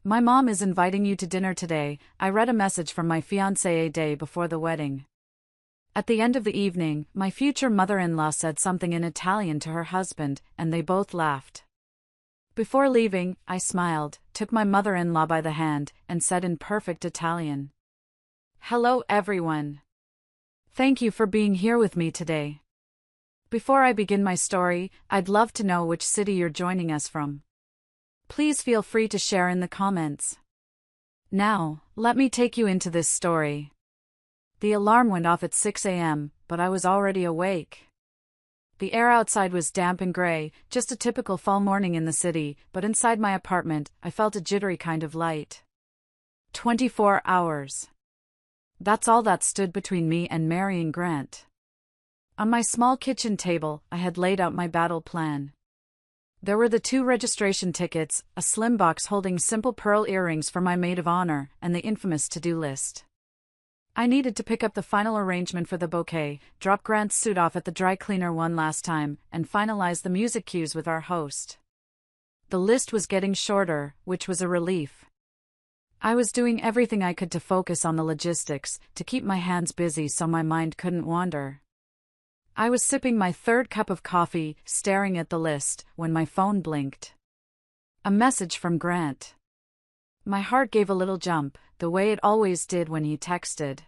My mom is inviting you to dinner today. I read a message from my fiancé a day before the wedding. At the end of the evening, my future mother-in-law said something in Italian to her husband, and they both laughed. Before leaving, I smiled, took my mother-in-law by the hand, and said in perfect Italian, "Hello everyone. Thank you for being here with me today. Before I begin my story, I'd love to know which city you're joining us from. Please feel free to share in the comments. Now, let me take you into this story." The alarm went off at 6 a.m., but I was already awake. The air outside was damp and gray, just a typical fall morning in the city, but inside my apartment, I felt a jittery kind of light. 24 hours. That's all that stood between me and marrying Grant. On my small kitchen table, I had laid out my battle plan. There were the 2 registration tickets, a slim box holding simple pearl earrings for my maid of honor, and the infamous to-do list. I needed to pick up the final arrangement for the bouquet, drop Grant's suit off at the dry cleaner one last time, and finalize the music cues with our host. The list was getting shorter, which was a relief. I was doing everything I could to focus on the logistics, to keep my hands busy so my mind couldn't wander. I was sipping my 3rd cup of coffee, staring at the list, when my phone blinked. A message from Grant. My heart gave a little jump, the way it always did when he texted.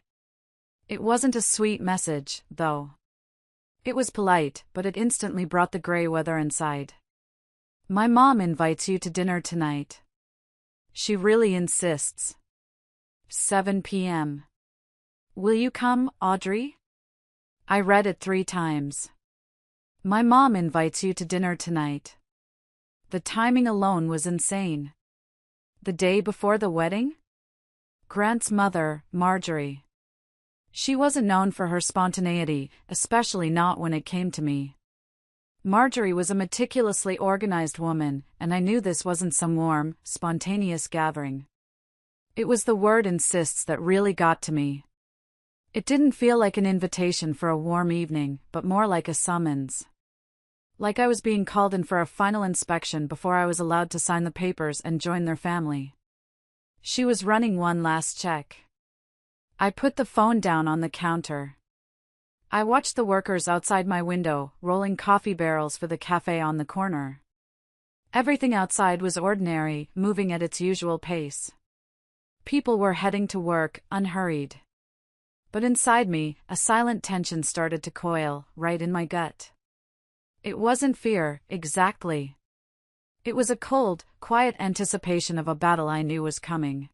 It wasn't a sweet message, though. It was polite, but it instantly brought the gray weather inside. "My mom invites you to dinner tonight. She really insists. 7 p.m. Will you come, Audrey?" I read it 3 times. "My mom invites you to dinner tonight." The timing alone was insane. The day before the wedding? Grant's mother, Marjorie. She wasn't known for her spontaneity, especially not when it came to me. Marjorie was a meticulously organized woman, and I knew this wasn't some warm, spontaneous gathering. It was the word "insists" that really got to me. It didn't feel like an invitation for a warm evening, but more like a summons. Like I was being called in for a final inspection before I was allowed to sign the papers and join their family. She was running one last check. I put the phone down on the counter. I watched the workers outside my window, rolling coffee barrels for the cafe on the corner. Everything outside was ordinary, moving at its usual pace. People were heading to work, unhurried. But inside me, a silent tension started to coil, right in my gut. It wasn't fear, exactly. It was a cold, quiet anticipation of a battle I knew was coming.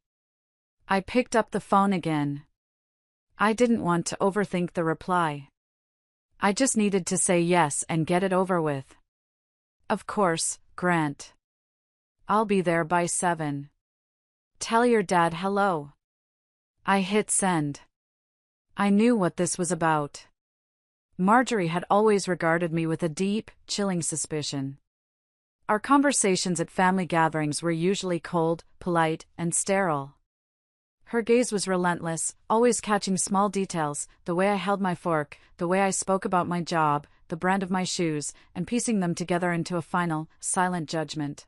I picked up the phone again. I didn't want to overthink the reply. I just needed to say yes and get it over with. "Of course, Grant. I'll be there by 7. Tell your dad hello." I hit send. I knew what this was about. Marjorie had always regarded me with a deep, chilling suspicion. Our conversations at family gatherings were usually cold, polite, and sterile. Her gaze was relentless, always catching small details, the way I held my fork, the way I spoke about my job, the brand of my shoes, and piecing them together into a final, silent judgment.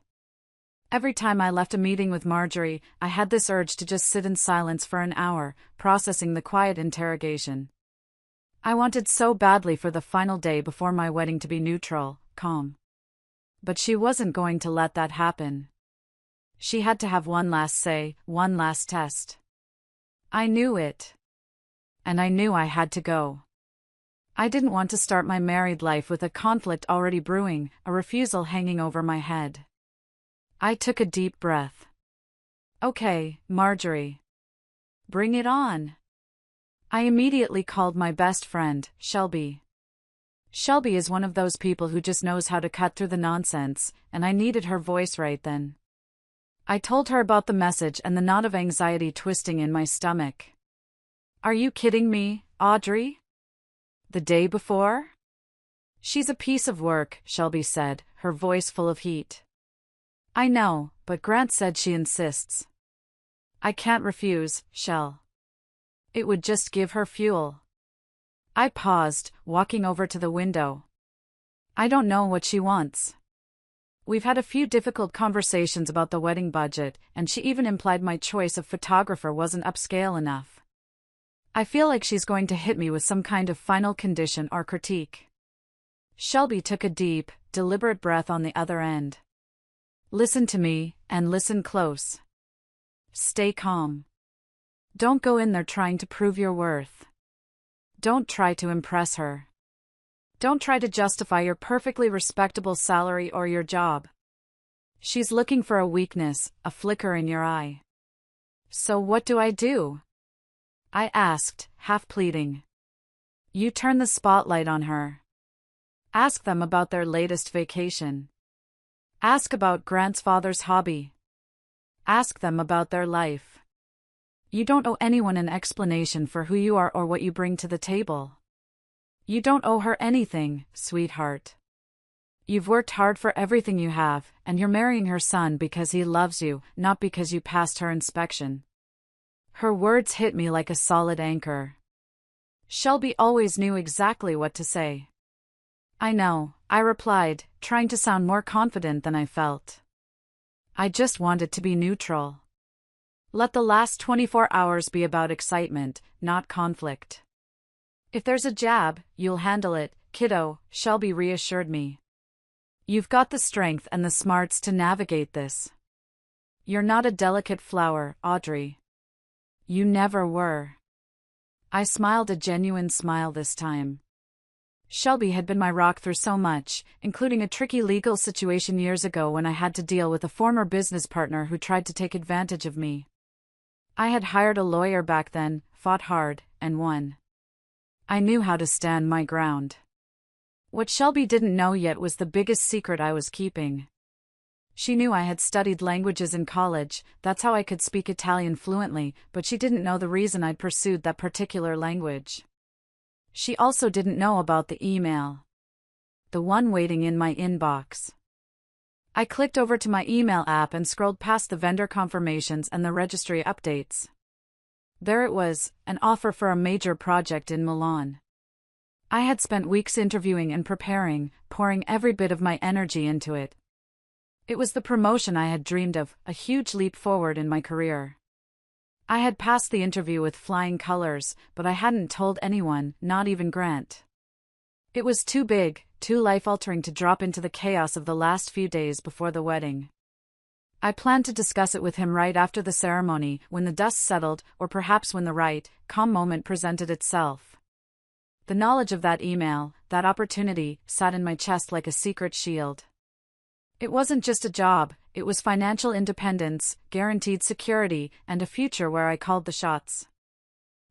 Every time I left a meeting with Marjorie, I had this urge to just sit in silence for an hour, processing the quiet interrogation. I wanted so badly for the final day before my wedding to be neutral, calm. But she wasn't going to let that happen. She had to have one last say, one last test. I knew it. And I knew I had to go. I didn't want to start my married life with a conflict already brewing, a refusal hanging over my head. I took a deep breath. "Okay, Marjorie. Bring it on." I immediately called my best friend, Shelby. Shelby is one of those people who just knows how to cut through the nonsense, and I needed her voice right then. I told her about the message and the knot of anxiety twisting in my stomach. "Are you kidding me, Audrey? The day before?" "She's a piece of work," Shelby said, her voice full of heat. "I know, but Grant said she insists." "I can't refuse, Shell. It would just give her fuel." I paused, walking over to the window. "I don't know what she wants." We've had a few difficult conversations about the wedding budget, and she even implied my choice of photographer wasn't upscale enough. I feel like she's going to hit me with some kind of final condition or critique. Shelby took a deep, deliberate breath on the other end. Listen to me, and listen close. Stay calm. Don't go in there trying to prove your worth. Don't try to impress her. Don't try to justify your perfectly respectable salary or your job. She's looking for a weakness, a flicker in your eye. So what do? I asked, half pleading. You turn the spotlight on her. Ask them about their latest vacation. Ask about Grant's father's hobby. Ask them about their life. You don't owe anyone an explanation for who you are or what you bring to the table. You don't owe her anything, sweetheart. You've worked hard for everything you have, and you're marrying her son because he loves you, not because you passed her inspection. Her words hit me like a solid anchor. Shelby always knew exactly what to say. I know, I replied, trying to sound more confident than I felt. I just wanted to be neutral. Let the last 24 hours be about excitement, not conflict. If there's a jab, you'll handle it, kiddo, Shelby reassured me. You've got the strength and the smarts to navigate this. You're not a delicate flower, Audrey. You never were. I smiled a genuine smile this time. Shelby had been my rock through so much, including a tricky legal situation years ago when I had to deal with a former business partner who tried to take advantage of me. I had hired a lawyer back then, fought hard, and won. I knew how to stand my ground. What Shelby didn't know yet was the biggest secret I was keeping. She knew I had studied languages in college, that's how I could speak Italian fluently, but she didn't know the reason I'd pursued that particular language. She also didn't know about the email. The one waiting in my inbox. I clicked over to my email app and scrolled past the vendor confirmations and the registry updates. There it was, an offer for a major project in Milan. I had spent weeks interviewing and preparing, pouring every bit of my energy into it. It was the promotion I had dreamed of, a huge leap forward in my career. I had passed the interview with flying colors, but I hadn't told anyone, not even Grant. It was too big, too life-altering to drop into the chaos of the last few days before the wedding. I planned to discuss it with him right after the ceremony, when the dust settled, or perhaps when the right, calm moment presented itself. The knowledge of that email, that opportunity, sat in my chest like a secret shield. It wasn't just a job, it was financial independence, guaranteed security, and a future where I called the shots.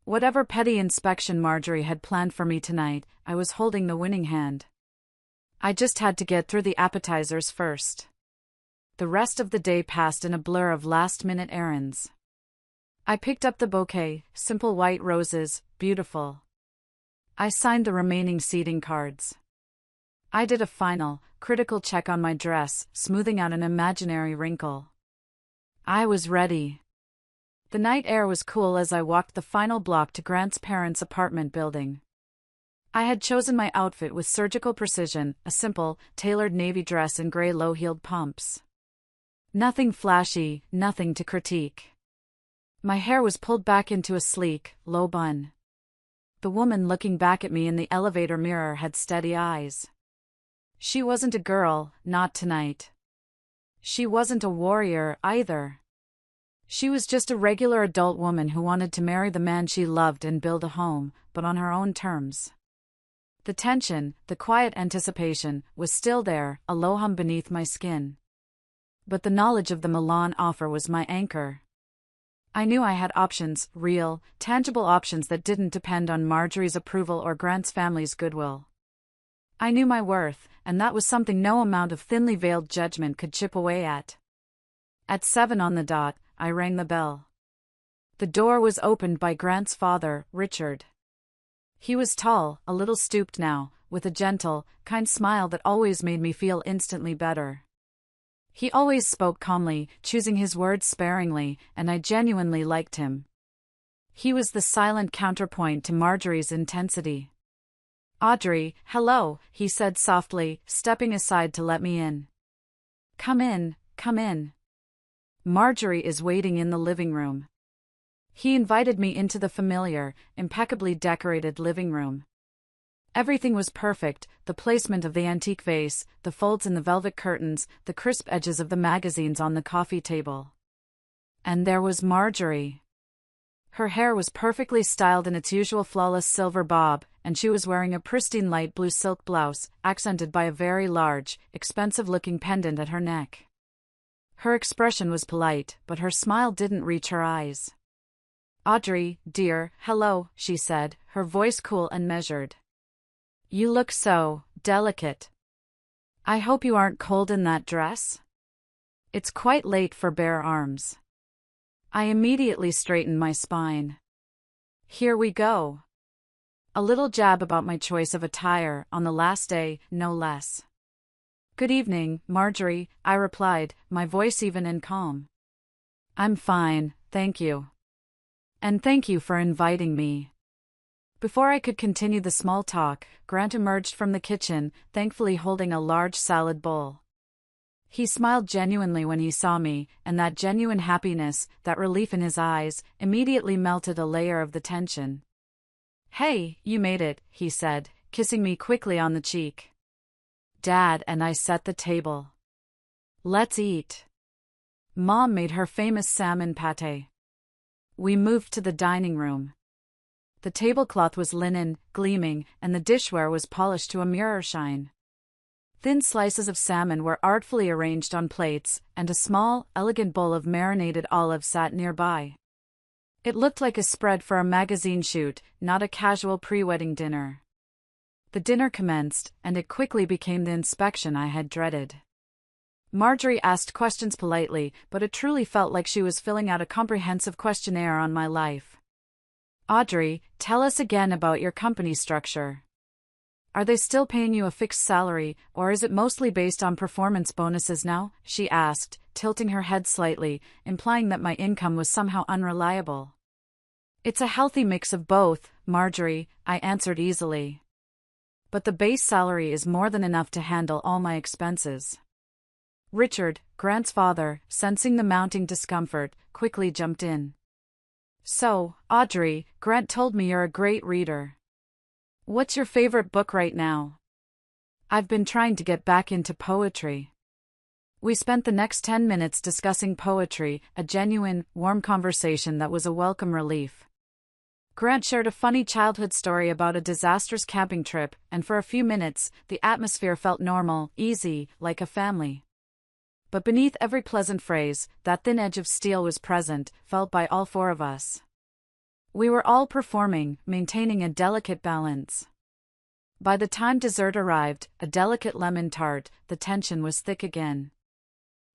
Whatever petty inspection Marjorie had planned for me tonight, I was holding the winning hand. I just had to get through the appetizers first. The rest of the day passed in a blur of last-minute errands. I picked up the bouquet, simple white roses, beautiful. I signed the remaining seating cards. I did a final, critical check on my dress, smoothing out an imaginary wrinkle. I was ready. The night air was cool as I walked the final block to Grant's parents' apartment building. I had chosen my outfit with surgical precision, a simple, tailored navy dress and gray low-heeled pumps. Nothing flashy, nothing to critique. My hair was pulled back into a sleek, low bun. The woman looking back at me in the elevator mirror had steady eyes. She wasn't a girl, not tonight. She wasn't a warrior, either. She was just a regular adult woman who wanted to marry the man she loved and build a home, but on her own terms. The tension, the quiet anticipation, was still there, a low hum beneath my skin. But the knowledge of the Milan offer was my anchor. I knew I had options, real, tangible options that didn't depend on Marjorie's approval or Grant's family's goodwill. I knew my worth, and that was something no amount of thinly veiled judgment could chip away at. At 7 on the dot, I rang the bell. The door was opened by Grant's father, Richard. He was tall, a little stooped now, with a gentle, kind smile that always made me feel instantly better. He always spoke calmly, choosing his words sparingly, and I genuinely liked him. He was the silent counterpoint to Marjorie's intensity. "Audrey, hello," he said softly, stepping aside to let me in. Come in, come in. Marjorie is waiting in the living room. He invited me into the familiar, impeccably decorated living room. Everything was perfect, the placement of the antique vase, the folds in the velvet curtains, the crisp edges of the magazines on the coffee table. And there was Marjorie. Her hair was perfectly styled in its usual flawless silver bob, and she was wearing a pristine light blue silk blouse, accented by a very large, expensive-looking pendant at her neck. Her expression was polite, but her smile didn't reach her eyes. "Audrey, dear, hello," she said, her voice cool and measured. "You look so delicate. I hope you aren't cold in that dress? It's quite late for bare arms." I immediately straightened my spine. Here we go. A little jab about my choice of attire, on the last day, no less. "Good evening, Marjorie," I replied, my voice even and calm. "I'm fine, thank you. And thank you for inviting me." Before I could continue the small talk, Grant emerged from the kitchen, thankfully holding a large salad bowl. He smiled genuinely when he saw me, and that genuine happiness, that relief in his eyes, immediately melted a layer of the tension. "Hey, you made it," he said, kissing me quickly on the cheek. "Dad and I set the table. Let's eat. Mom made her famous salmon pâté." We moved to the dining room. The tablecloth was linen, gleaming, and the dishware was polished to a mirror shine. Thin slices of salmon were artfully arranged on plates, and a small, elegant bowl of marinated olives sat nearby. It looked like a spread for a magazine shoot, not a casual pre-wedding dinner. The dinner commenced, and it quickly became the inspection I had dreaded. Marjorie asked questions politely, but it truly felt like she was filling out a comprehensive questionnaire on my life. "Audrey, tell us again about your company structure. Are they still paying you a fixed salary, or is it mostly based on performance bonuses now?" she asked, tilting her head slightly, implying that my income was somehow unreliable. "It's a healthy mix of both, Marjorie," I answered easily. "But the base salary is more than enough to handle all my expenses." Richard, Grant's father, sensing the mounting discomfort, quickly jumped in. "So, Audrey, Grant told me you're a great reader. What's your favorite book right now?" "I've been trying to get back into poetry." We spent the next 10 minutes discussing poetry, a genuine, warm conversation that was a welcome relief. Grant shared a funny childhood story about a disastrous camping trip, and for a few minutes, the atmosphere felt normal, easy, like a family. But beneath every pleasant phrase, that thin edge of steel was present, felt by all four of us. We were all performing, maintaining a delicate balance. By the time dessert arrived, a delicate lemon tart, the tension was thick again.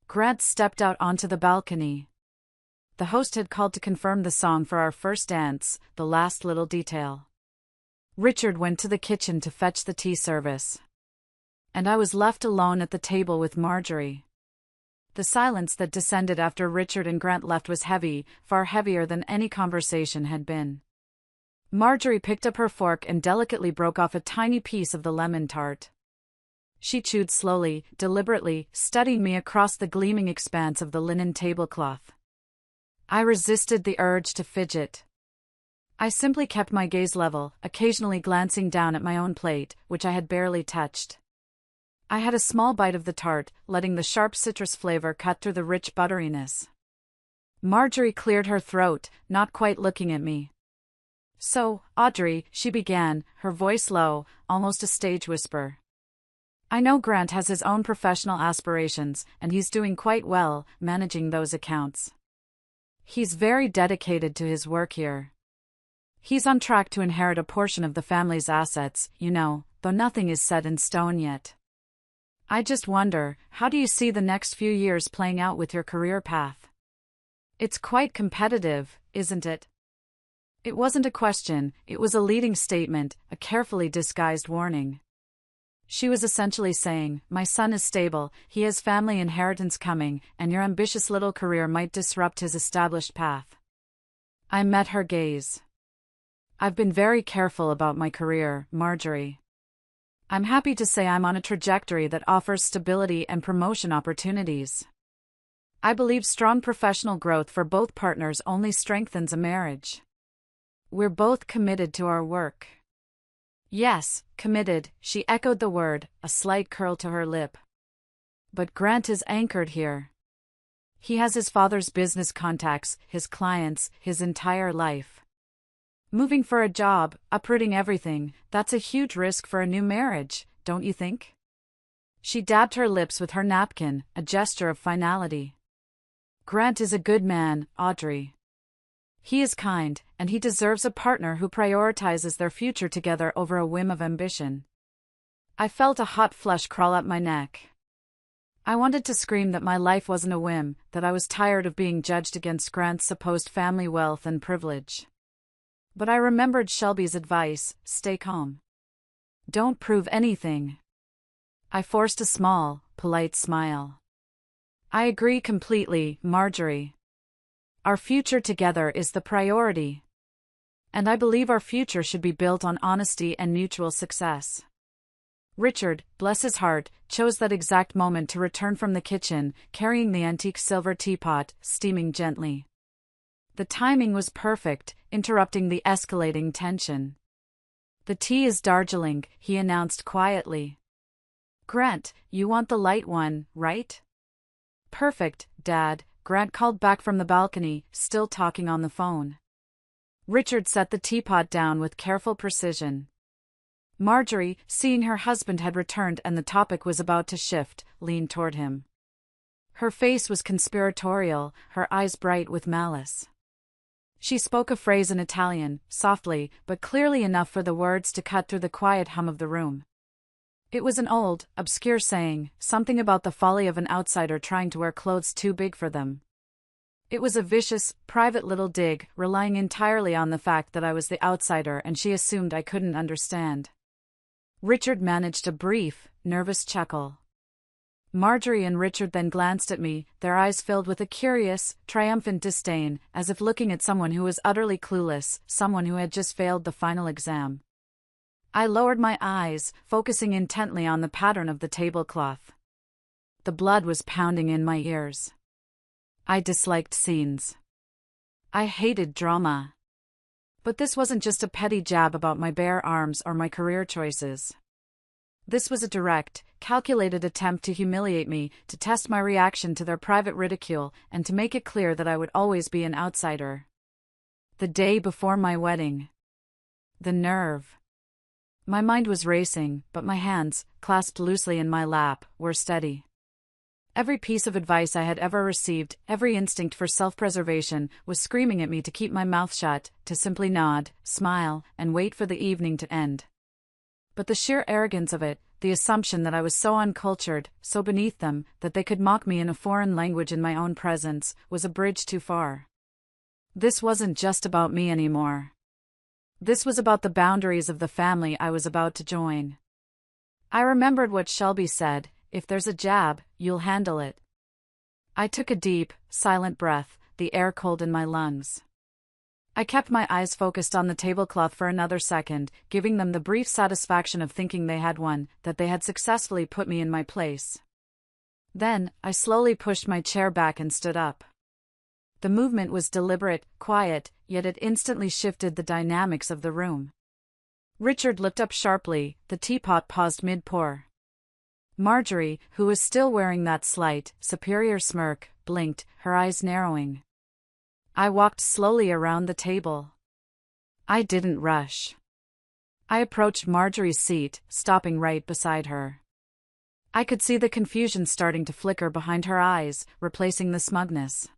Grant stepped out onto the balcony. The host had called to confirm the song for our first dance, the last little detail. Richard went to the kitchen to fetch the tea service. And I was left alone at the table with Marjorie. The silence that descended after Richard and Grant left was heavy, far heavier than any conversation had been. Marjorie picked up her fork and delicately broke off a tiny piece of the lemon tart. She chewed slowly, deliberately, studying me across the gleaming expanse of the linen tablecloth. I resisted the urge to fidget. I simply kept my gaze level, occasionally glancing down at my own plate, which I had barely touched. I had a small bite of the tart, letting the sharp citrus flavor cut through the rich butteriness. Marjorie cleared her throat, not quite looking at me. "So, Audrey," she began, her voice low, almost a stage whisper. "I know Grant has his own professional aspirations, and he's doing quite well, managing those accounts. He's very dedicated to his work here. He's on track to inherit a portion of the family's assets, though nothing is set in stone yet. I just wonder, how do you see the next few years playing out with your career path? It's quite competitive, isn't it?" It wasn't a question, it was a leading statement, a carefully disguised warning. She was essentially saying, my son is stable, he has family inheritance coming, and your ambitious little career might disrupt his established path. I met her gaze. "I've been very careful about my career, Marjorie. I'm happy to say I'm on a trajectory that offers stability and promotion opportunities. I believe strong professional growth for both partners only strengthens a marriage. We're both committed to our work. Yes, committed, she echoed the word, a slight curl to her lip. But Grant is anchored here. He has his father's business contacts, his clients, his entire life. Moving for a job, uprooting everything, that's a huge risk for a new marriage, don't you think? She dabbed her lips with her napkin, a gesture of finality. Grant is a good man, Audrey. He is kind, and he deserves a partner who prioritizes their future together over a whim of ambition. I felt a hot flush crawl up my neck. I wanted to scream that my life wasn't a whim, that I was tired of being judged against Grant's supposed family wealth and privilege. But I remembered Shelby's advice, stay calm. Don't prove anything. I forced a small, polite smile. I agree completely, Marjorie. Our future together is the priority. And I believe our future should be built on honesty and mutual success. Richard, bless his heart, chose that exact moment to return from the kitchen, carrying the antique silver teapot, steaming gently. The timing was perfect, interrupting the escalating tension. The tea is Darjeeling, he announced quietly. Grant, you want the light one, right? Perfect, Dad, Grant called back from the balcony, still talking on the phone. Richard set the teapot down with careful precision. Marjorie, seeing her husband had returned and the topic was about to shift, leaned toward him. Her face was conspiratorial, her eyes bright with malice. She spoke a phrase in Italian, softly, but clearly enough for the words to cut through the quiet hum of the room. It was an old, obscure saying, something about the folly of an outsider trying to wear clothes too big for them. It was a vicious, private little dig, relying entirely on the fact that I was the outsider and she assumed I couldn't understand. Richard managed a brief, nervous chuckle. Marjorie and Richard then glanced at me, their eyes filled with a curious, triumphant disdain, as if looking at someone who was utterly clueless, someone who had just failed the final exam. I lowered my eyes, focusing intently on the pattern of the tablecloth. The blood was pounding in my ears. I disliked scenes. I hated drama. But this wasn't just a petty jab about my bare arms or my career choices. This was a direct, calculated attempt to humiliate me, to test my reaction to their private ridicule, and to make it clear that I would always be an outsider. The day before my wedding. The nerve. My mind was racing, but my hands, clasped loosely in my lap, were steady. Every piece of advice I had ever received, every instinct for self-preservation, was screaming at me to keep my mouth shut, to simply nod, smile, and wait for the evening to end. But the sheer arrogance of it, the assumption that I was so uncultured, so beneath them, that they could mock me in a foreign language in my own presence, was a bridge too far. This wasn't just about me anymore. This was about the boundaries of the family I was about to join. I remembered what Shelby said, if there's a jab, you'll handle it. I took a deep, silent breath, the air cold in my lungs. I kept my eyes focused on the tablecloth for another second, giving them the brief satisfaction of thinking they had won, that they had successfully put me in my place. Then, I slowly pushed my chair back and stood up. The movement was deliberate, quiet, yet it instantly shifted the dynamics of the room. Richard looked up sharply, the teapot paused mid-pour. Marjorie, who was still wearing that slight, superior smirk, blinked, her eyes narrowing. I walked slowly around the table. I didn't rush. I approached Marjorie's seat, stopping right beside her. I could see the confusion starting to flicker behind her eyes, replacing the smugness.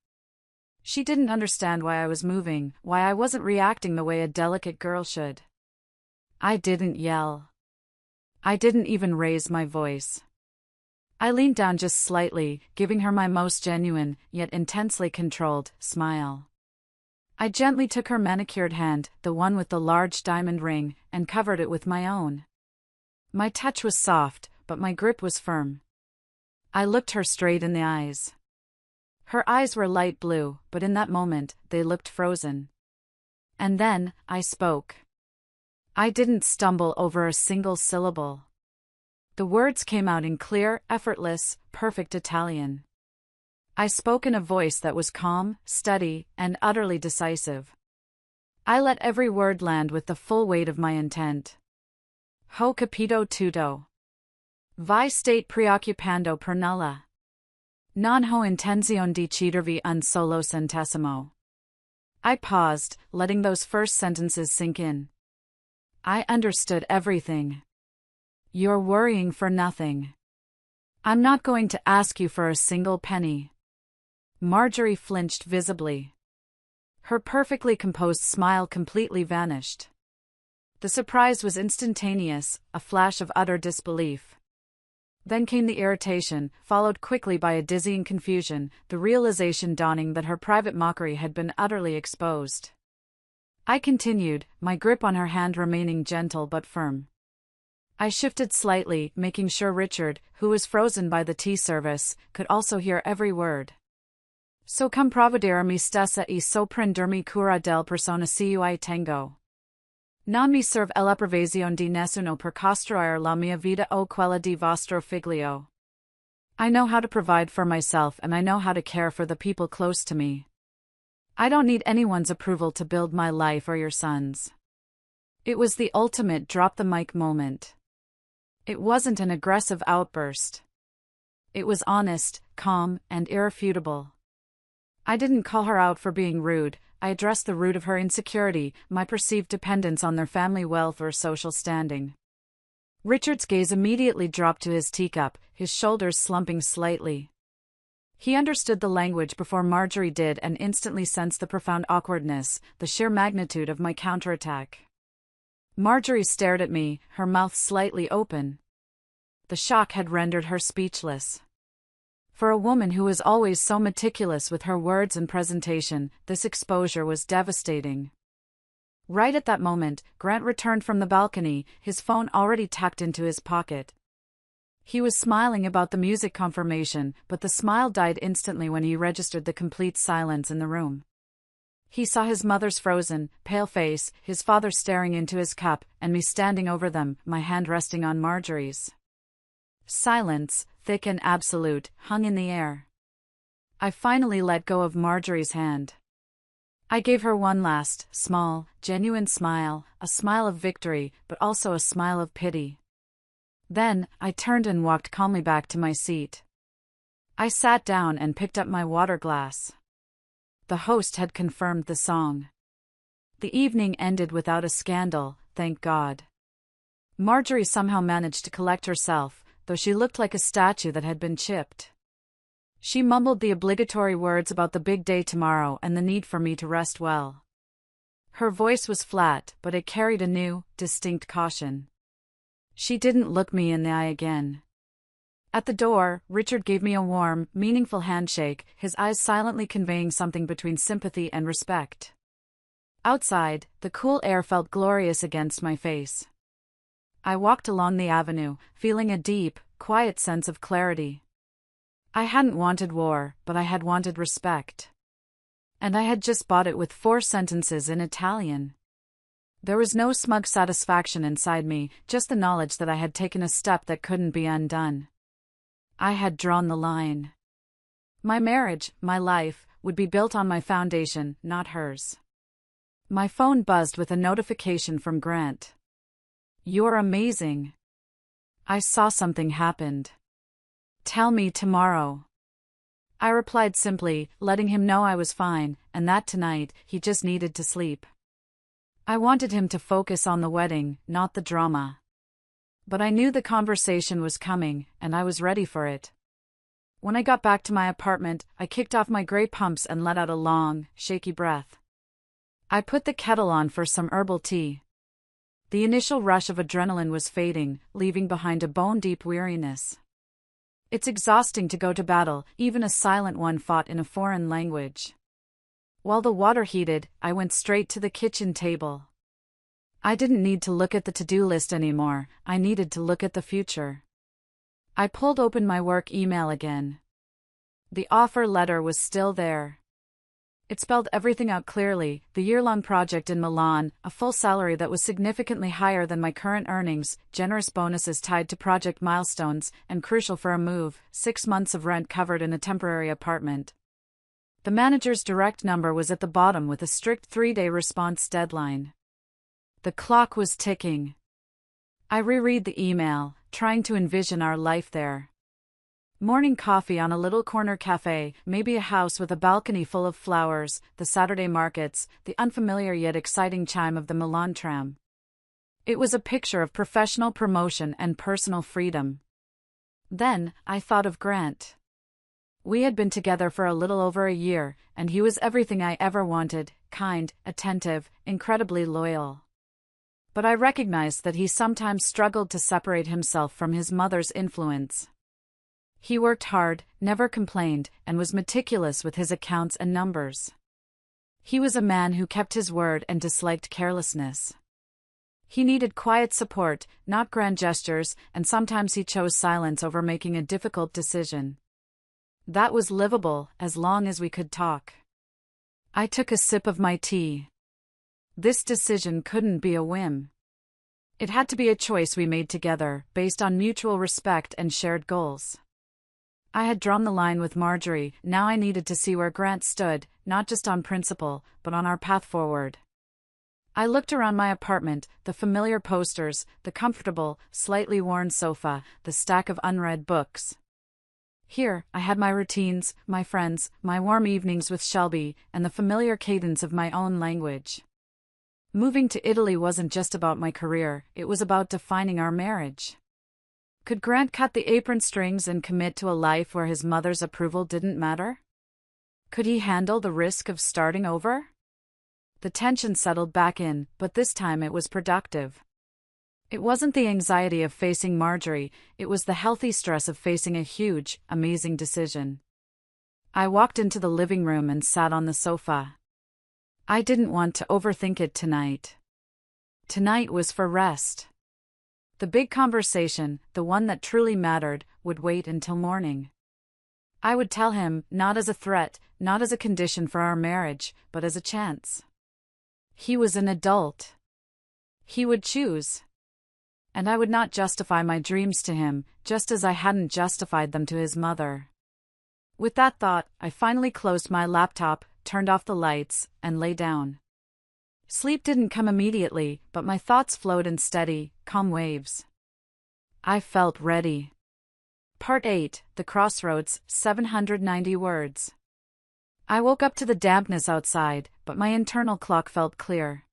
She didn't understand why I was moving, why I wasn't reacting the way a delicate girl should. I didn't yell. I didn't even raise my voice. I leaned down just slightly, giving her my most genuine, yet intensely controlled, smile. I gently took her manicured hand, the one with the large diamond ring, and covered it with my own. My touch was soft, but my grip was firm. I looked her straight in the eyes. Her eyes were light blue, but in that moment, they looked frozen. And then, I spoke. I didn't stumble over a single syllable. The words came out in clear, effortless, perfect Italian. I spoke in a voice that was calm, steady, and utterly decisive. I let every word land with the full weight of my intent. Ho capito tutto. Vi state preoccupando per nulla. Non ho intenzione di chiedervi un solo centesimo. I paused, letting those first sentences sink in. I understood everything. You're worrying for nothing. I'm not going to ask you for a single penny. Marjorie flinched visibly. Her perfectly composed smile completely vanished. The surprise was instantaneous, a flash of utter disbelief. Then came the irritation, followed quickly by a dizzying confusion, the realization dawning that her private mockery had been utterly exposed. I continued, my grip on her hand remaining gentle but firm. I shifted slightly, making sure Richard, who was frozen by the tea service, could also hear every word. So come provedere mi stessa e soprendermi cura del persona cui tengo. Non mi serve l'approvazione di nessuno per costruire la mia vita o quella di vostro figlio. I know how to provide for myself and I know how to care for the people close to me. I don't need anyone's approval to build my life or your son's. It was the ultimate drop-the-mic moment. It wasn't an aggressive outburst. It was honest, calm, and irrefutable. I didn't call her out for being rude, I addressed the root of her insecurity, my perceived dependence on their family wealth or social standing. Richard's gaze immediately dropped to his teacup, his shoulders slumping slightly. He understood the language before Marjorie did and instantly sensed the profound awkwardness, the sheer magnitude of my counterattack. Marjorie stared at me, her mouth slightly open. The shock had rendered her speechless. For a woman who was always so meticulous with her words and presentation, this exposure was devastating. Right at that moment, Grant returned from the balcony, his phone already tucked into his pocket. He was smiling about the music confirmation, but the smile died instantly when he registered the complete silence in the room. He saw his mother's frozen, pale face, his father staring into his cup, and me standing over them, my hand resting on Marjorie's. Silence, thick and absolute, hung in the air. I finally let go of Marjorie's hand. I gave her one last, small, genuine smile, a smile of victory, but also a smile of pity. Then, I turned and walked calmly back to my seat. I sat down and picked up my water glass. The host had confirmed the song. The evening ended without a scandal, thank God. Marjorie somehow managed to collect herself, though she looked like a statue that had been chipped. She mumbled the obligatory words about the big day tomorrow and the need for me to rest well. Her voice was flat, but it carried a new, distinct caution. She didn't look me in the eye again. At the door, Richard gave me a warm, meaningful handshake, his eyes silently conveying something between sympathy and respect. Outside, the cool air felt glorious against my face. I walked along the avenue, feeling a deep, quiet sense of clarity. I hadn't wanted war, but I had wanted respect. And I had just bought it with 4 sentences in Italian. There was no smug satisfaction inside me, just the knowledge that I had taken a step that couldn't be undone. I had drawn the line. My marriage, my life, would be built on my foundation, not hers. My phone buzzed with a notification from Grant. "You're amazing." I saw something happened. "Tell me tomorrow." I replied simply, letting him know I was fine, and that tonight, he just needed to sleep. I wanted him to focus on the wedding, not the drama. But I knew the conversation was coming, and I was ready for it. When I got back to my apartment, I kicked off my gray pumps and let out a long, shaky breath. I put the kettle on for some herbal tea. The initial rush of adrenaline was fading, leaving behind a bone-deep weariness. It's exhausting to go to battle, even a silent one fought in a foreign language. While the water heated, I went straight to the kitchen table. I didn't need to look at the to-do list anymore, I needed to look at the future. I pulled open my work email again. The offer letter was still there. It spelled everything out clearly: the year-long project in Milan, a full salary that was significantly higher than my current earnings, generous bonuses tied to project milestones, and crucial for a move, 6 months of rent covered in a temporary apartment. The manager's direct number was at the bottom with a strict 3-day response deadline. The clock was ticking. I reread the email, trying to envision our life there. Morning coffee on a little corner cafe, maybe a house with a balcony full of flowers, the Saturday markets, the unfamiliar yet exciting chime of the Milan tram. It was a picture of professional promotion and personal freedom. Then, I thought of Grant. We had been together for a little over a year, and he was everything I ever wanted: kind, attentive, incredibly loyal. But I recognized that he sometimes struggled to separate himself from his mother's influence. He worked hard, never complained, and was meticulous with his accounts and numbers. He was a man who kept his word and disliked carelessness. He needed quiet support, not grand gestures, and sometimes he chose silence over making a difficult decision. That was livable, as long as we could talk. I took a sip of my tea. This decision couldn't be a whim. It had to be a choice we made together, based on mutual respect and shared goals. I had drawn the line with Marjorie. Now I needed to see where Grant stood, not just on principle, but on our path forward. I looked around my apartment, the familiar posters, the comfortable, slightly worn sofa, the stack of unread books. Here, I had my routines, my friends, my warm evenings with Shelby, and the familiar cadence of my own language. Moving to Italy wasn't just about my career, it was about defining our marriage. Could Grant cut the apron strings and commit to a life where his mother's approval didn't matter? Could he handle the risk of starting over? The tension settled back in, but this time it was productive. It wasn't the anxiety of facing Marjorie, it was the healthy stress of facing a huge, amazing decision. I walked into the living room and sat on the sofa. I didn't want to overthink it tonight. Tonight was for rest. The big conversation, the one that truly mattered, would wait until morning. I would tell him, not as a threat, not as a condition for our marriage, but as a chance. He was an adult. He would choose. And I would not justify my dreams to him, just as I hadn't justified them to his mother. With that thought, I finally closed my laptop, turned off the lights, and lay down. Sleep didn't come immediately, but my thoughts flowed in steady, calm waves. I felt ready. Part 8, The Crossroads, 790 words. I woke up to the dampness outside, but my internal clock felt clear.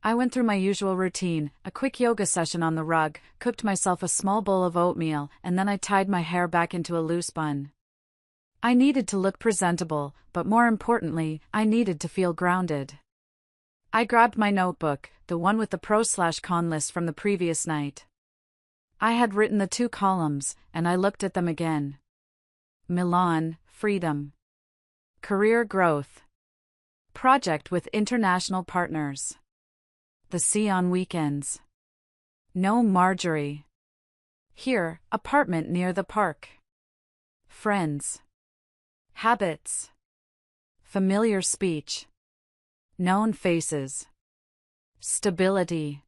I went through my usual routine, a quick yoga session on the rug, cooked myself a small bowl of oatmeal, and then I tied my hair back into a loose bun. I needed to look presentable, but more importantly, I needed to feel grounded. I grabbed my notebook, the one with the pros/con list from the previous night. I had written the 2 columns, and I looked at them again. Milan, freedom. Career growth. Project with international partners. The sea on weekends. No Marjorie. Here, apartment near the park. Friends. Habits. Familiar speech. Known faces. Stability.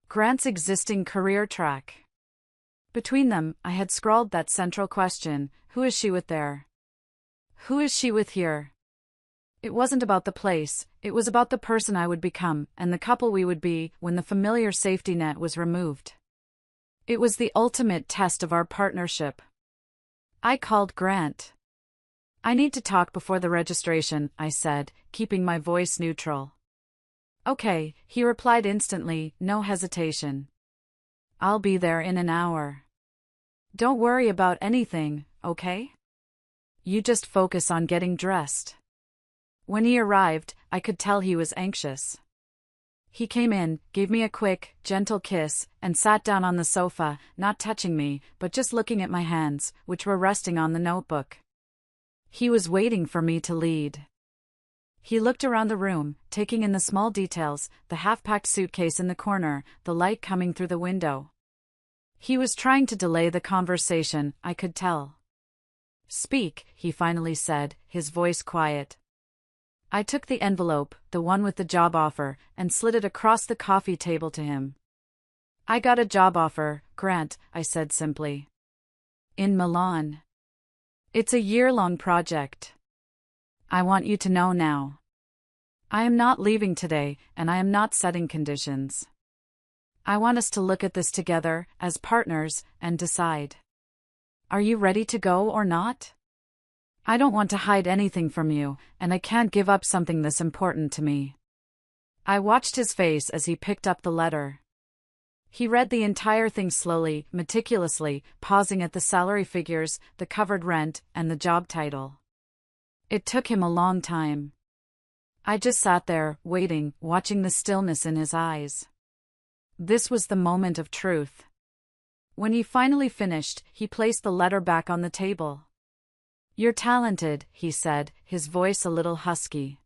Grant's existing career track. Between them, I had scrawled that central question: who is she with there? Who is she with here? It wasn't about the place, it was about the person I would become, and the couple we would be, when the familiar safety net was removed. It was the ultimate test of our partnership. I called Grant. I need to talk before the registration, I said, keeping my voice neutral. Okay, he replied instantly, no hesitation. I'll be there in an hour. Don't worry about anything, okay? You just focus on getting dressed. When he arrived, I could tell he was anxious. He came in, gave me a quick, gentle kiss, and sat down on the sofa, not touching me, but just looking at my hands, which were resting on the notebook. He was waiting for me to lead. He looked around the room, taking in the small details, the half-packed suitcase in the corner, the light coming through the window. He was trying to delay the conversation, I could tell. Speak, he finally said, his voice quiet. I took the envelope, the one with the job offer, and slid it across the coffee table to him. I got a job offer, Grant, I said simply. In Milan. It's a year-long project. I want you to know now. I am not leaving today, and I am not setting conditions. I want us to look at this together, as partners, and decide. Are you ready to go or not? I don't want to hide anything from you, and I can't give up something this important to me. I watched his face as he picked up the letter. He read the entire thing slowly, meticulously, pausing at the salary figures, the covered rent, and the job title. It took him a long time. I just sat there, waiting, watching the stillness in his eyes. This was the moment of truth. When he finally finished, he placed the letter back on the table. You're talented, he said, his voice a little husky.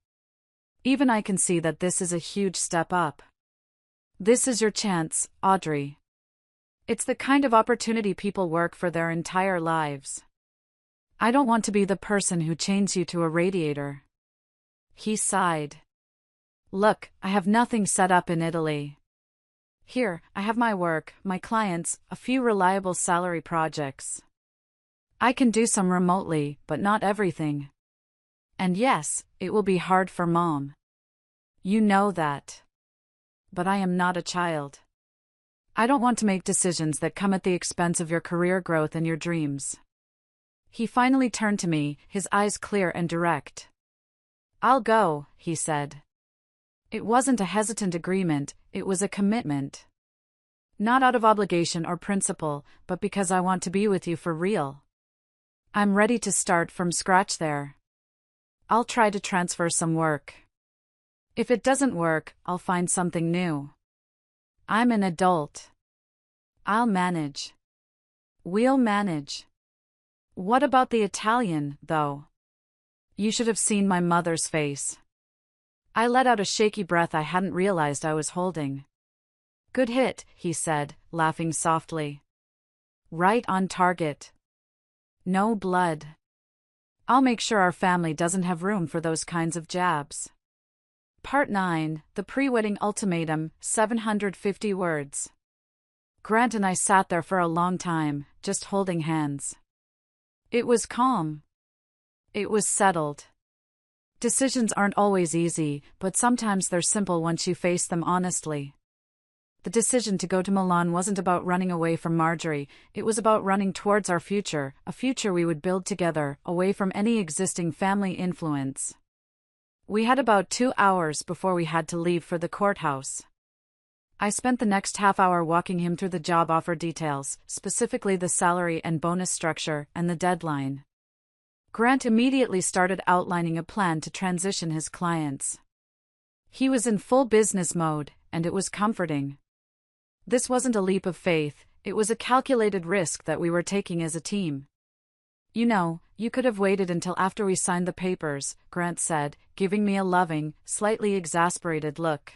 Even I can see that this is a huge step up. This is your chance, Audrey. It's the kind of opportunity people work for their entire lives. I don't want to be the person who chains you to a radiator. He sighed. Look, I have nothing set up in Italy. Here, I have my work, my clients, a few reliable salary projects. I can do some remotely, but not everything. And yes, it will be hard for Mom. You know that. But I am not a child. I don't want to make decisions that come at the expense of your career growth and your dreams. He finally turned to me, his eyes clear and direct. I'll go, he said. It wasn't a hesitant agreement, it was a commitment. Not out of obligation or principle, but because I want to be with you for real. I'm ready to start from scratch there. I'll try to transfer some work. If it doesn't work, I'll find something new. I'm an adult. I'll manage. We'll manage. What about the Italian, though? You should have seen my mother's face. I let out a shaky breath I hadn't realized I was holding. Good hit, he said, laughing softly. Right on target. No blood. I'll make sure our family doesn't have room for those kinds of jabs. Part 9, The Pre-Wedding Ultimatum, 750 words. Grant and I sat there for a long time, just holding hands. It was calm. It was settled. Decisions aren't always easy, but sometimes they're simple once you face them honestly. The decision to go to Milan wasn't about running away from Marjorie, it was about running towards our future, a future we would build together, away from any existing family influence. We had about 2 hours before we had to leave for the courthouse. I spent the next half hour walking him through the job offer details, specifically the salary and bonus structure, and the deadline. Grant immediately started outlining a plan to transition his clients. He was in full business mode, and it was comforting. This wasn't a leap of faith, it was a calculated risk that we were taking as a team. You know, you could have waited until after we signed the papers, Grant said, giving me a loving, slightly exasperated look.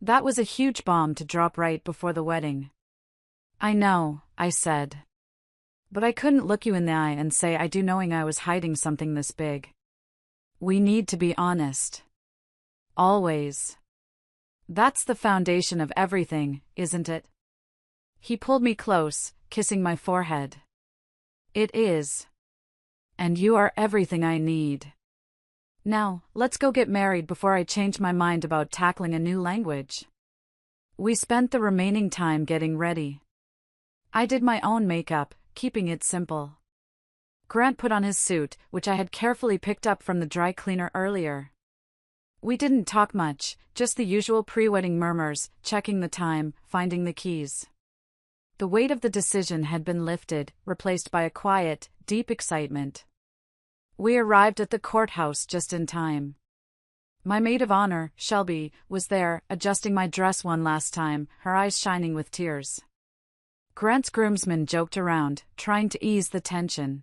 That was a huge bomb to drop right before the wedding. I know, I said. But I couldn't look you in the eye and say I do knowing I was hiding something this big. We need to be honest. Always. That's the foundation of everything, isn't it? He pulled me close, kissing my forehead. It is. And you are everything I need. Now, let's go get married before I change my mind about tackling a new language. We spent the remaining time getting ready. I did my own makeup, keeping it simple. Grant put on his suit, which I had carefully picked up from the dry cleaner earlier. We didn't talk much, just the usual pre-wedding murmurs, checking the time, finding the keys. The weight of the decision had been lifted, replaced by a quiet, deep excitement. We arrived at the courthouse just in time. My maid of honor, Shelby, was there, adjusting my dress one last time, her eyes shining with tears. Grant's groomsmen joked around, trying to ease the tension.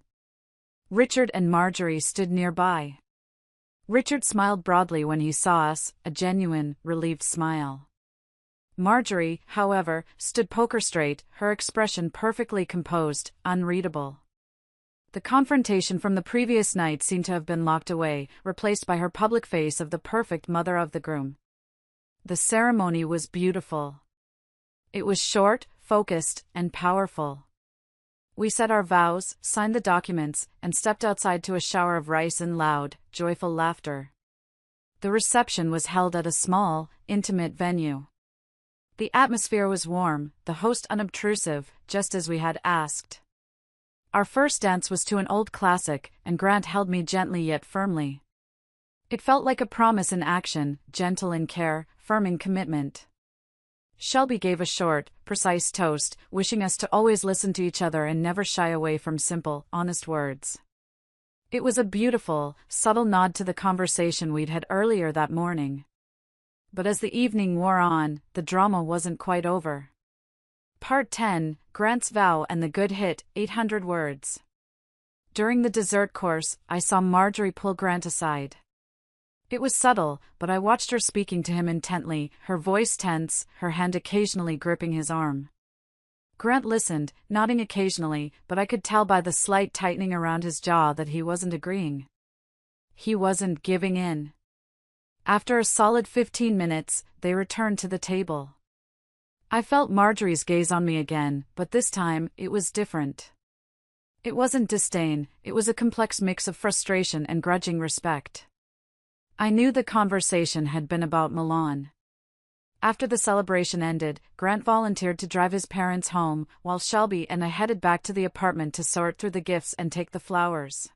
Richard and Marjorie stood nearby. Richard smiled broadly when he saw us, a genuine, relieved smile. Marjorie, however, stood poker straight, her expression perfectly composed, unreadable. The confrontation from the previous night seemed to have been locked away, replaced by her public face of the perfect mother of the groom. The ceremony was beautiful. It was short, focused, and powerful. We said our vows, signed the documents, and stepped outside to a shower of rice and loud, joyful laughter. The reception was held at a small, intimate venue. The atmosphere was warm, the host unobtrusive, just as we had asked. Our first dance was to an old classic, and Grant held me gently yet firmly. It felt like a promise in action, gentle in care, firm in commitment. Shelby gave a short, precise toast, wishing us to always listen to each other and never shy away from simple, honest words. It was a beautiful, subtle nod to the conversation we'd had earlier that morning. But as the evening wore on, the drama wasn't quite over. Part 10, Grant's Vow and the Good Hit, 800 Words. During the dessert course, I saw Marjorie pull Grant aside. It was subtle, but I watched her speaking to him intently, her voice tense, her hand occasionally gripping his arm. Grant listened, nodding occasionally, but I could tell by the slight tightening around his jaw that he wasn't agreeing. He wasn't giving in. After a solid 15 minutes, they returned to the table. I felt Marjorie's gaze on me again, but this time, it was different. It wasn't disdain, it was a complex mix of frustration and grudging respect. I knew the conversation had been about Milan. After the celebration ended, Grant volunteered to drive his parents home, while Shelby and I headed back to the apartment to sort through the gifts and take the flowers.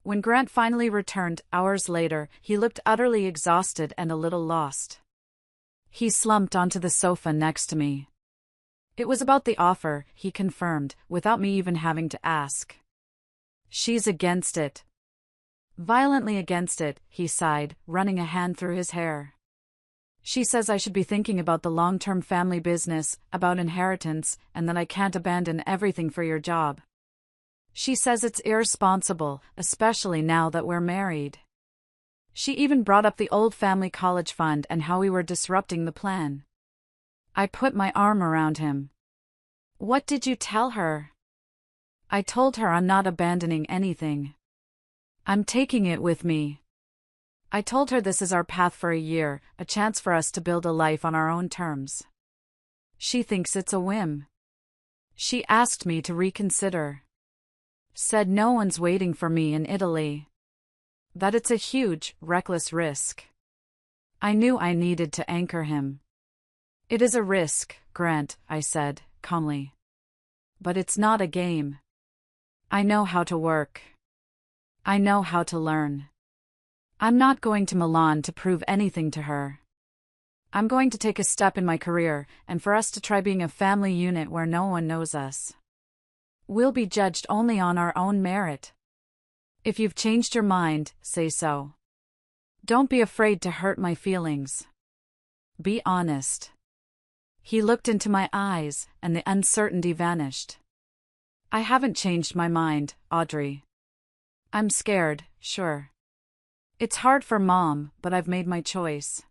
When Grant finally returned, hours later, he looked utterly exhausted and a little lost. He slumped onto the sofa next to me. It was about the offer, he confirmed, without me even having to ask. She's against it. Violently against it, he sighed, running a hand through his hair. She says I should be thinking about the long-term family business, about inheritance, and that I can't abandon everything for your job. She says it's irresponsible, especially now that we're married. She even brought up the old family college fund and how we were disrupting the plan. I put my arm around him. What did you tell her? I told her I'm not abandoning anything. I'm taking it with me. I told her this is our path for a year, a chance for us to build a life on our own terms. She thinks it's a whim. She asked me to reconsider. Said no one's waiting for me in Italy. That it's a huge, reckless risk. I knew I needed to anchor him. It is a risk, Grant, I said, calmly. But it's not a game. I know how to work. I know how to learn. I'm not going to Milan to prove anything to her. I'm going to take a step in my career, and for us to try being a family unit where no one knows us. We'll be judged only on our own merit. If you've changed your mind, say so. Don't be afraid to hurt my feelings. Be honest. He looked into my eyes, and the uncertainty vanished. I haven't changed my mind, Audrey. I'm scared, sure. It's hard for Mom, but I've made my choice.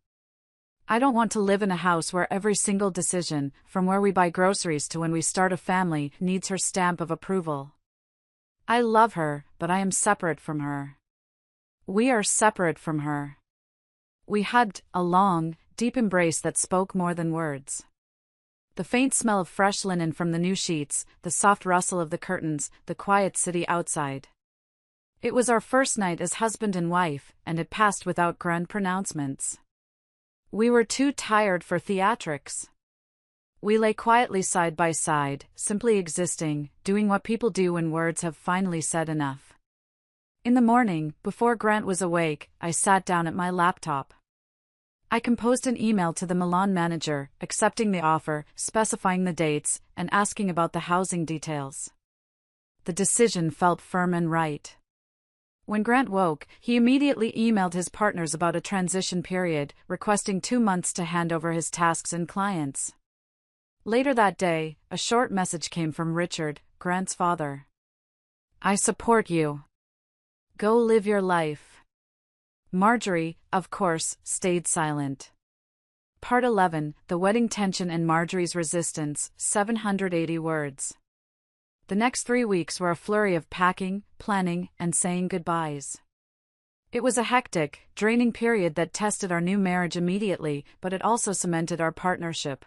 I don't want to live in a house where every single decision, from where we buy groceries to when we start a family, needs her stamp of approval. I love her, but I am separate from her. We are separate from her. We hugged, a long, deep embrace that spoke more than words. The faint smell of fresh linen from the new sheets, the soft rustle of the curtains, the quiet city outside. It was our first night as husband and wife, and it passed without grand pronouncements. We were too tired for theatrics. We lay quietly side by side, simply existing, doing what people do when words have finally said enough. In the morning, before Grant was awake, I sat down at my laptop. I composed an email to the Milan manager, accepting the offer, specifying the dates, and asking about the housing details. The decision felt firm and right. When Grant woke, he immediately emailed his partners about a transition period, requesting 2 months to hand over his tasks and clients. Later that day, a short message came from Richard, Grant's father. I support you. Go live your life. Marjorie, of course, stayed silent. Part 11, The Wedding Tension and Marjorie's Resistance, 780 words. The next 3 weeks were a flurry of packing, planning, and saying goodbyes. It was a hectic, draining period that tested our new marriage immediately, but it also cemented our partnership.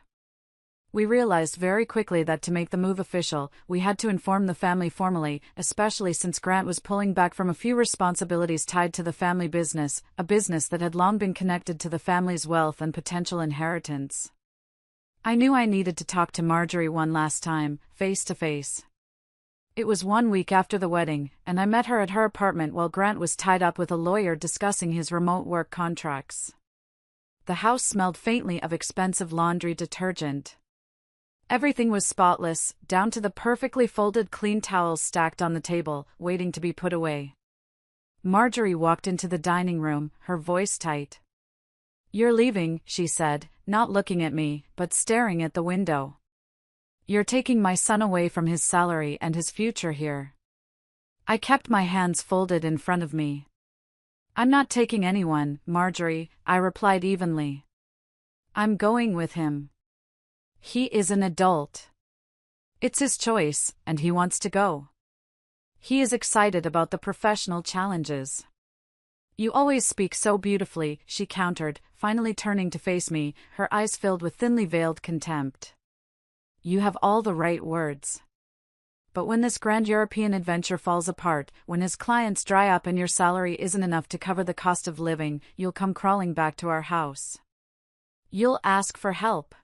We realized very quickly that to make the move official, we had to inform the family formally, especially since Grant was pulling back from a few responsibilities tied to the family business, a business that had long been connected to the family's wealth and potential inheritance. I knew I needed to talk to Marjorie one last time, face to face. It was 1 week after the wedding, and I met her at her apartment while Grant was tied up with a lawyer discussing his remote work contracts. The house smelled faintly of expensive laundry detergent. Everything was spotless, down to the perfectly folded clean towels stacked on the table, waiting to be put away. Marjorie walked into the dining room, her voice tight. "You're leaving," she said, not looking at me, but staring at the window. "You're taking my son away from his salary and his future here." I kept my hands folded in front of me. "I'm not taking anyone, Marjorie," I replied evenly. "I'm going with him. He is an adult. It's his choice, and he wants to go. He is excited about the professional challenges." "You always speak so beautifully," she countered, finally turning to face me, her eyes filled with thinly veiled contempt. "You have all the right words. But when this grand European adventure falls apart, when his clients dry up and your salary isn't enough to cover the cost of living, you'll come crawling back to our house. You'll ask for help.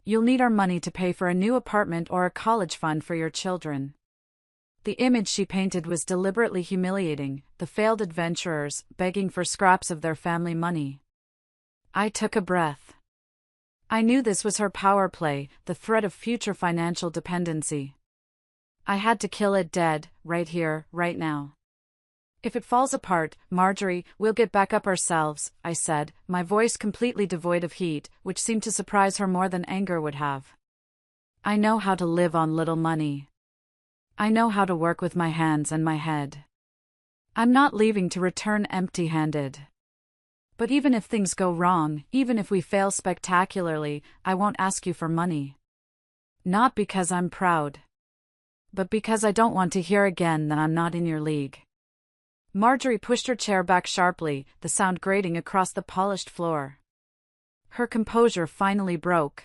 You'll need our money to pay for a new apartment or a college fund for your children." The image she painted was deliberately humiliating, the failed adventurers begging for scraps of their family money. I took a breath. I knew this was her power play, the threat of future financial dependency. I had to kill it dead, right here, right now. "If it falls apart, Marjorie, we'll get back up ourselves," I said, my voice completely devoid of heat, which seemed to surprise her more than anger would have. "I know how to live on little money. I know how to work with my hands and my head. I'm not leaving to return empty-handed. But even if things go wrong, even if we fail spectacularly, I won't ask you for money. Not because I'm proud, but because I don't want to hear again that I'm not in your league." Marjorie pushed her chair back sharply, the sound grating across the polished floor. Her composure finally broke.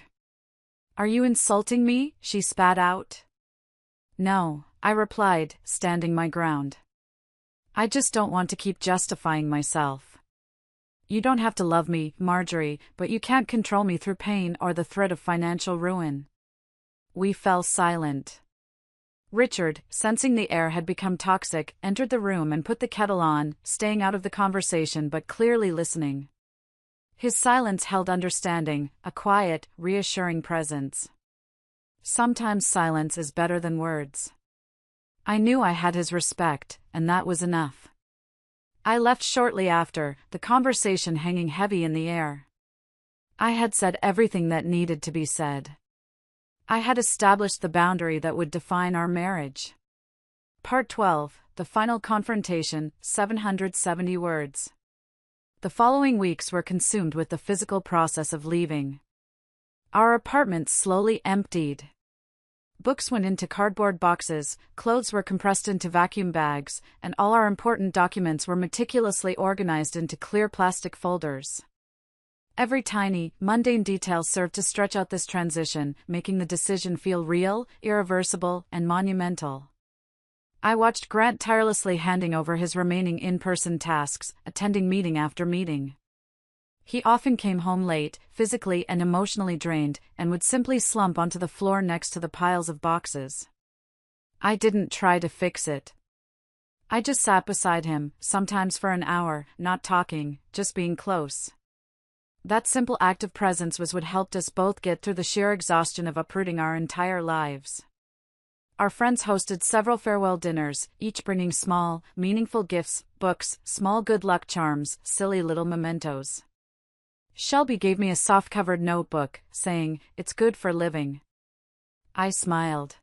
"Are you insulting me?" she spat out. "No," I replied, standing my ground. "I just don't want to keep justifying myself. You don't have to love me, Marjorie, but you can't control me through pain or the threat of financial ruin." We fell silent. Richard, sensing the air had become toxic, entered the room and put the kettle on, staying out of the conversation but clearly listening. His silence held understanding, a quiet, reassuring presence. Sometimes silence is better than words. I knew I had his respect, and that was enough. I left shortly after, the conversation hanging heavy in the air. I had said everything that needed to be said. I had established the boundary that would define our marriage. Part 12, The Final Confrontation, 770 words. The following weeks were consumed with the physical process of leaving. Our apartment slowly emptied. Books went into cardboard boxes, clothes were compressed into vacuum bags, and all our important documents were meticulously organized into clear plastic folders. Every tiny, mundane detail served to stretch out this transition, making the decision feel real, irreversible, and monumental. I watched Grant tirelessly handing over his remaining in-person tasks, attending meeting after meeting. He often came home late, physically and emotionally drained, and would simply slump onto the floor next to the piles of boxes. I didn't try to fix it. I just sat beside him, sometimes for an hour, not talking, just being close. That simple act of presence was what helped us both get through the sheer exhaustion of uprooting our entire lives. Our friends hosted several farewell dinners, each bringing small, meaningful gifts, books, small good luck charms, silly little mementos. Shelby gave me a soft-covered notebook, saying, "It's good for living." I smiled.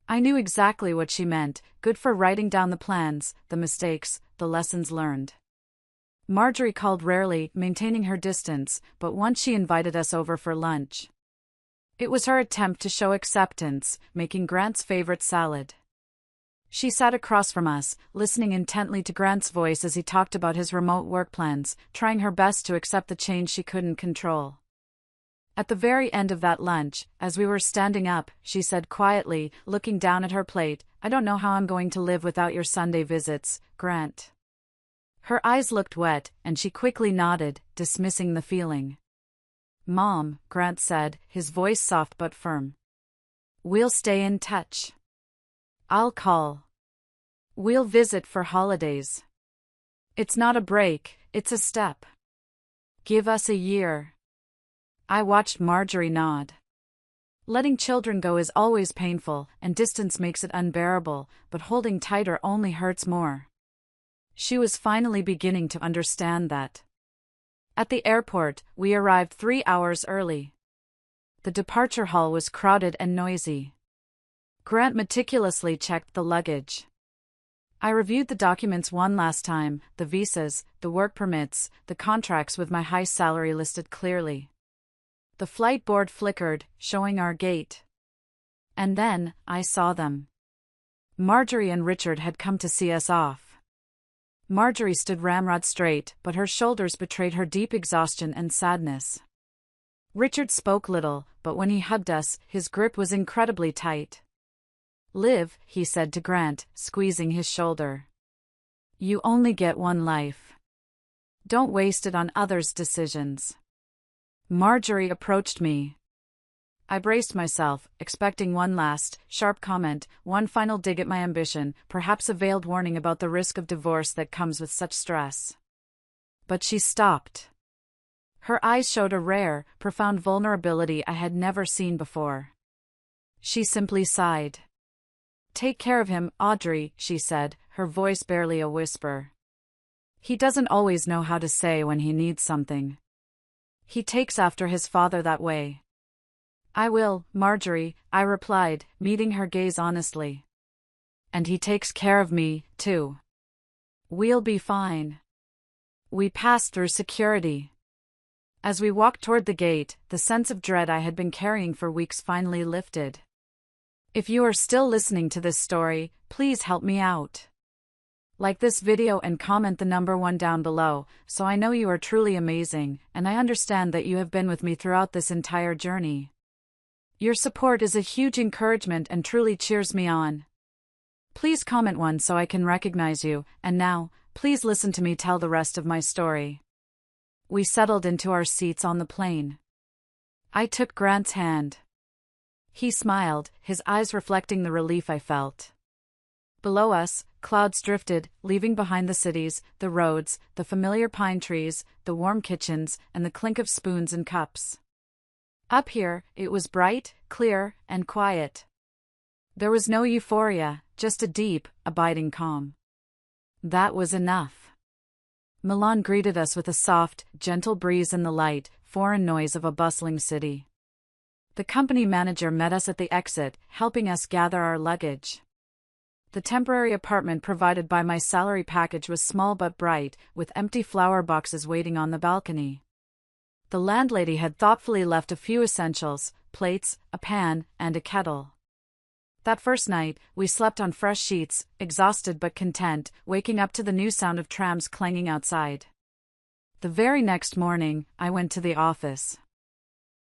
I knew exactly what she meant, good for writing down the plans, the mistakes, the lessons learned. Marjorie called rarely, maintaining her distance, but once she invited us over for lunch. It was her attempt to show acceptance, making Grant's favorite salad. She sat across from us, listening intently to Grant's voice as he talked about his remote work plans, trying her best to accept the change she couldn't control. At the very end of that lunch, as we were standing up, she said quietly, looking down at her plate, "I don't know how I'm going to live without your Sunday visits, Grant." Her eyes looked wet, and she quickly nodded, dismissing the feeling. "Mom," Grant said, his voice soft but firm. "We'll stay in touch. I'll call. We'll visit for holidays. It's not a break, it's a step. Give us a year." I watched Marjorie nod. Letting children go is always painful, and distance makes it unbearable, but holding tighter only hurts more. She was finally beginning to understand that. At the airport, we arrived 3 hours early. The departure hall was crowded and noisy. Grant meticulously checked the luggage. I reviewed the documents one last time, the visas, the work permits, the contracts with my high salary listed clearly. The flight board flickered, showing our gate. And then, I saw them. Marjorie and Richard had come to see us off. Marjorie stood ramrod straight, but her shoulders betrayed her deep exhaustion and sadness. Richard spoke little, but when he hugged us, his grip was incredibly tight. "Live," he said to Grant, squeezing his shoulder. "You only get one life. Don't waste it on others' decisions." Marjorie approached me. I braced myself, expecting one last, sharp comment, one final dig at my ambition, perhaps a veiled warning about the risk of divorce that comes with such stress. But she stopped. Her eyes showed a rare, profound vulnerability I had never seen before. She simply sighed. "Take care of him, Audrey," she said, her voice barely a whisper. "He doesn't always know how to say when he needs something. He takes after his father that way." "I will, Marjorie," I replied, meeting her gaze honestly. "And he takes care of me, too. We'll be fine." We passed through security. As we walked toward the gate, the sense of dread I had been carrying for weeks finally lifted. If you are still listening to this story, please help me out. Like this video and comment the number 1 down below, so I know you are truly amazing, and I understand that you have been with me throughout this entire journey. Your support is a huge encouragement and truly cheers me on. Please comment 1 so I can recognize you, and now, please listen to me tell the rest of my story. We settled into our seats on the plane. I took Grant's hand. He smiled, his eyes reflecting the relief I felt. Below us, clouds drifted, leaving behind the cities, the roads, the familiar pine trees, the warm kitchens, and the clink of spoons and cups. Up here, it was bright, clear, and quiet. There was no euphoria, just a deep, abiding calm. That was enough. Milan greeted us with a soft, gentle breeze and the light, foreign noise of a bustling city. The company manager met us at the exit, helping us gather our luggage. The temporary apartment provided by my salary package was small but bright, with empty flower boxes waiting on the balcony. The landlady had thoughtfully left a few essentials, plates, a pan, and a kettle. That first night, we slept on fresh sheets, exhausted but content, waking up to the new sound of trams clanging outside. The very next morning, I went to the office.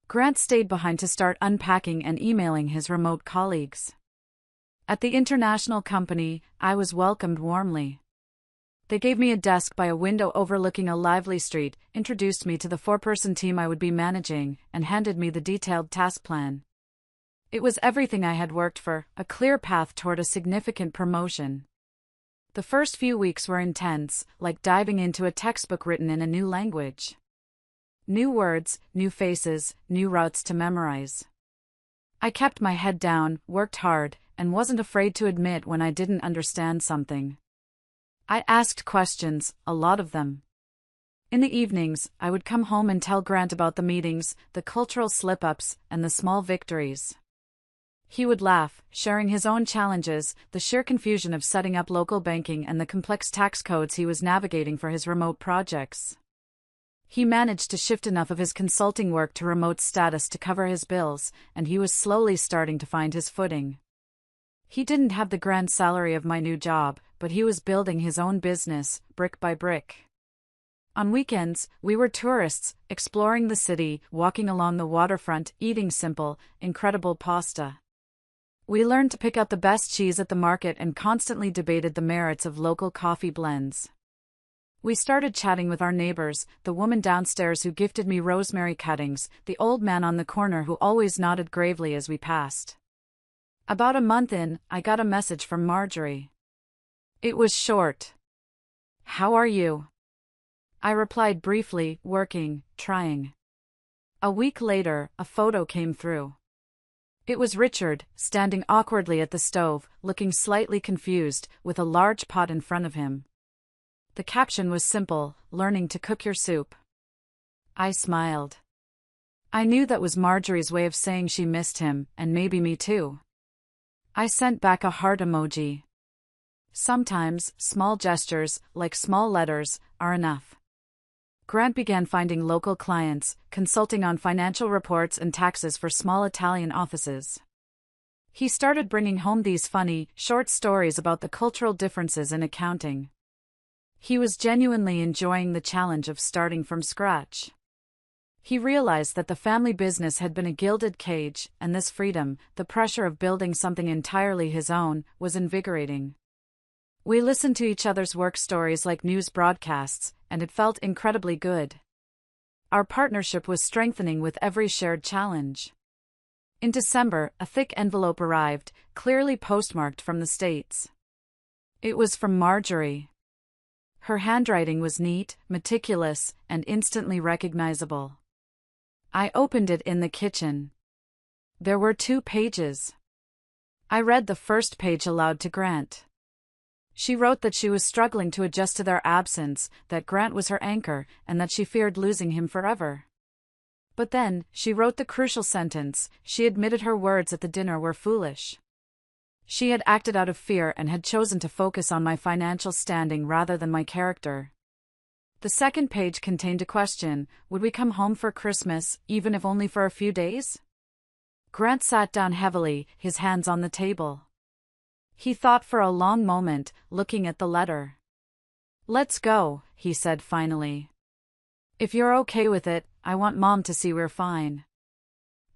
Grant stayed behind to start unpacking and emailing his remote colleagues. At the international company, I was welcomed warmly. They gave me a desk by a window overlooking a lively street, introduced me to the 4-person team I would be managing, and handed me the detailed task plan. It was everything I had worked for, a clear path toward a significant promotion. The first few weeks were intense, like diving into a textbook written in a new language. New words, new faces, new routes to memorize. I kept my head down, worked hard, and wasn't afraid to admit when I didn't understand something. I asked questions, a lot of them. In the evenings, I would come home and tell Grant about the meetings, the cultural slip-ups, and the small victories. He would laugh, sharing his own challenges, the sheer confusion of setting up local banking and the complex tax codes he was navigating for his remote projects. He managed to shift enough of his consulting work to remote status to cover his bills, and he was slowly starting to find his footing. He didn't have the grand salary of my new job, but he was building his own business, brick by brick. On weekends, we were tourists, exploring the city, walking along the waterfront, eating simple, incredible pasta. We learned to pick out the best cheese at the market and constantly debated the merits of local coffee blends. We started chatting with our neighbors, the woman downstairs who gifted me rosemary cuttings, the old man on the corner who always nodded gravely as we passed. About a month in, I got a message from Marjorie. It was short. "How are you?" I replied briefly, working, trying. A week later, a photo came through. It was Richard, standing awkwardly at the stove, looking slightly confused, with a large pot in front of him. The caption was simple, "Learning to cook your soup." I smiled. I knew that was Marjorie's way of saying she missed him, and maybe me too. I sent back a heart emoji. Sometimes, small gestures, like small letters, are enough. Grant began finding local clients, consulting on financial reports and taxes for small Italian offices. He started bringing home these funny, short stories about the cultural differences in accounting. He was genuinely enjoying the challenge of starting from scratch. He realized that the family business had been a gilded cage, and this freedom, the pressure of building something entirely his own, was invigorating. We listened to each other's work stories like news broadcasts, and it felt incredibly good. Our partnership was strengthening with every shared challenge. In December, a thick envelope arrived, clearly postmarked from the States. It was from Marjorie. Her handwriting was neat, meticulous, and instantly recognizable. I opened it in the kitchen. There were 2 pages. I read the first page aloud to Grant. She wrote that she was struggling to adjust to their absence, that Grant was her anchor, and that she feared losing him forever. But then, she wrote the crucial sentence: she admitted her words at the dinner were foolish. She had acted out of fear and had chosen to focus on my financial standing rather than my character. The second page contained a question: would we come home for Christmas, even if only for a few days? Grant sat down heavily, his hands on the table. He thought for a long moment, looking at the letter. "Let's go," he said finally. "If you're okay with it, I want Mom to see we're fine.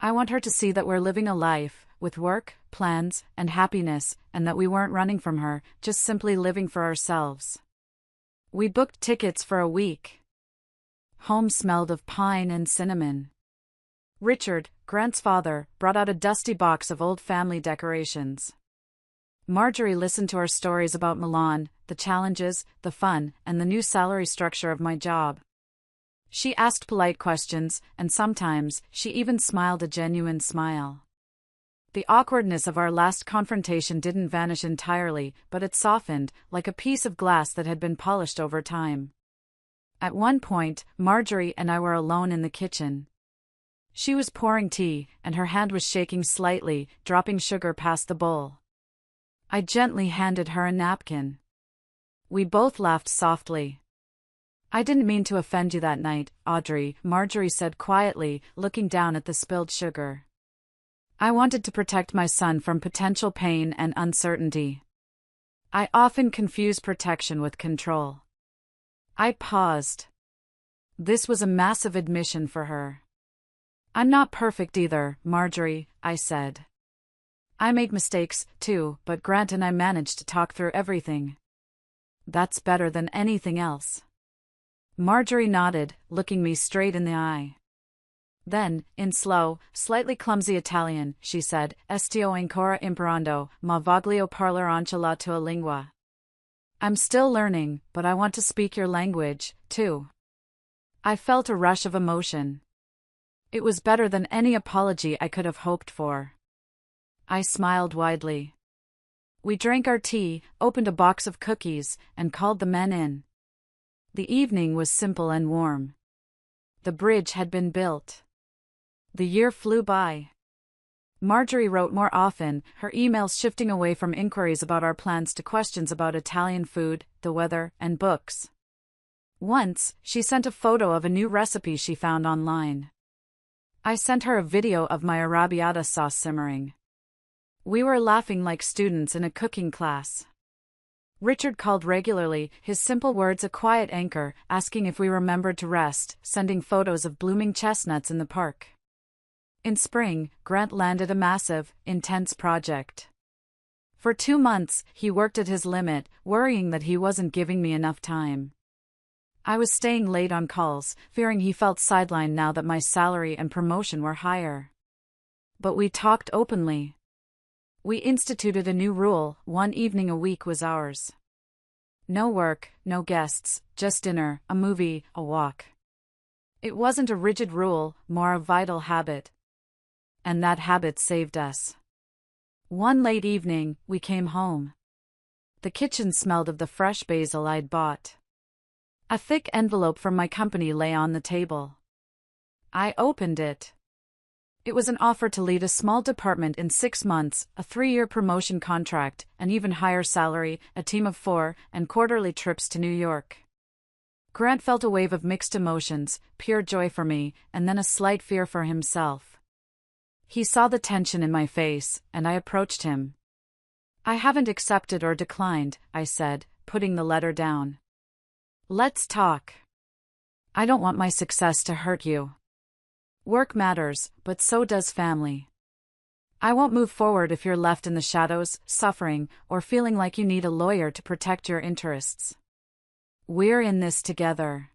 I want her to see that we're living a life, with work, plans, and happiness, and that we weren't running from her, just simply living for ourselves." We booked tickets for a week. Home smelled of pine and cinnamon. Richard, Grant's father, brought out a dusty box of old family decorations. Marjorie listened to our stories about Milan, the challenges, the fun, and the new salary structure of my job. She asked polite questions, and sometimes, she even smiled a genuine smile. The awkwardness of our last confrontation didn't vanish entirely, but it softened, like a piece of glass that had been polished over time. At one point, Marjorie and I were alone in the kitchen. She was pouring tea, and her hand was shaking slightly, dropping sugar past the bowl. I gently handed her a napkin. We both laughed softly. "I didn't mean to offend you that night, Audrey," Marjorie said quietly, looking down at the spilled sugar. "I wanted to protect my son from potential pain and uncertainty. I often confuse protection with control." I paused. This was a massive admission for her. "I'm not perfect either, Marjorie," I said. "I make mistakes, too, but Grant and I managed to talk through everything. That's better than anything else." Marjorie nodded, looking me straight in the eye. Then, in slow, slightly clumsy Italian, she said, "Sto ancora imparando, ma voglio parlare anche la tua lingua." I'm still learning, but I want to speak your language, too. I felt a rush of emotion. It was better than any apology I could have hoped for. I smiled widely. We drank our tea, opened a box of cookies, and called the men in. The evening was simple and warm. The bridge had been built. The year flew by. Marjorie wrote more often, her emails shifting away from inquiries about our plans to questions about Italian food, the weather, and books. Once, she sent a photo of a new recipe she found online. I sent her a video of my arrabbiata sauce simmering. We were laughing like students in a cooking class. Richard called regularly, his simple words a quiet anchor, asking if we remembered to rest, sending photos of blooming chestnuts in the park. In spring, Grant landed a massive, intense project. For 2 months, he worked at his limit, worrying that he wasn't giving me enough time. I was staying late on calls, fearing he felt sidelined now that my salary and promotion were higher. But we talked openly. We instituted a new rule: 1 evening a week was ours. No work, no guests, just dinner, a movie, a walk. It wasn't a rigid rule, more a vital habit. And that habit saved us. One late evening, we came home. The kitchen smelled of the fresh basil I'd bought. A thick envelope from my company lay on the table. I opened it. It was an offer to lead a small department in 6 months, a 3-year promotion contract, an even higher salary, a team of 4, and quarterly trips to New York. Grant felt a wave of mixed emotions, pure joy for me, and then a slight fear for himself. He saw the tension in my face, and I approached him. "I haven't accepted or declined," I said, putting the letter down. "Let's talk. I don't want my success to hurt you. Work matters, but so does family. I won't move forward if you're left in the shadows, suffering, or feeling like you need a lawyer to protect your interests. We're in this together."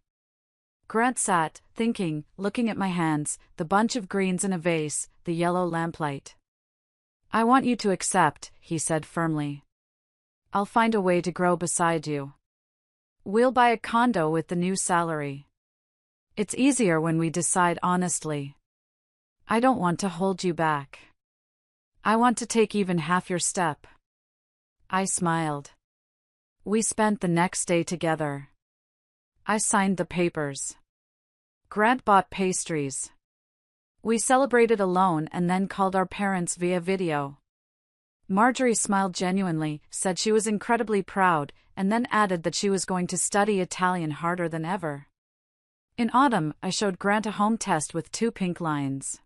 Grant sat, thinking, looking at my hands, the bunch of greens in a vase, the yellow lamplight. "I want you to accept," he said firmly. "I'll find a way to grow beside you. We'll buy a condo with the new salary. It's easier when we decide honestly. I don't want to hold you back. I want to take even half your step." I smiled. We spent the next day together. I signed the papers. Grant bought pastries. We celebrated alone and then called our parents via video. Marjorie smiled genuinely, said she was incredibly proud, and then added that she was going to study Italian harder than ever. In autumn, I showed Grant a home test with 2 pink lines.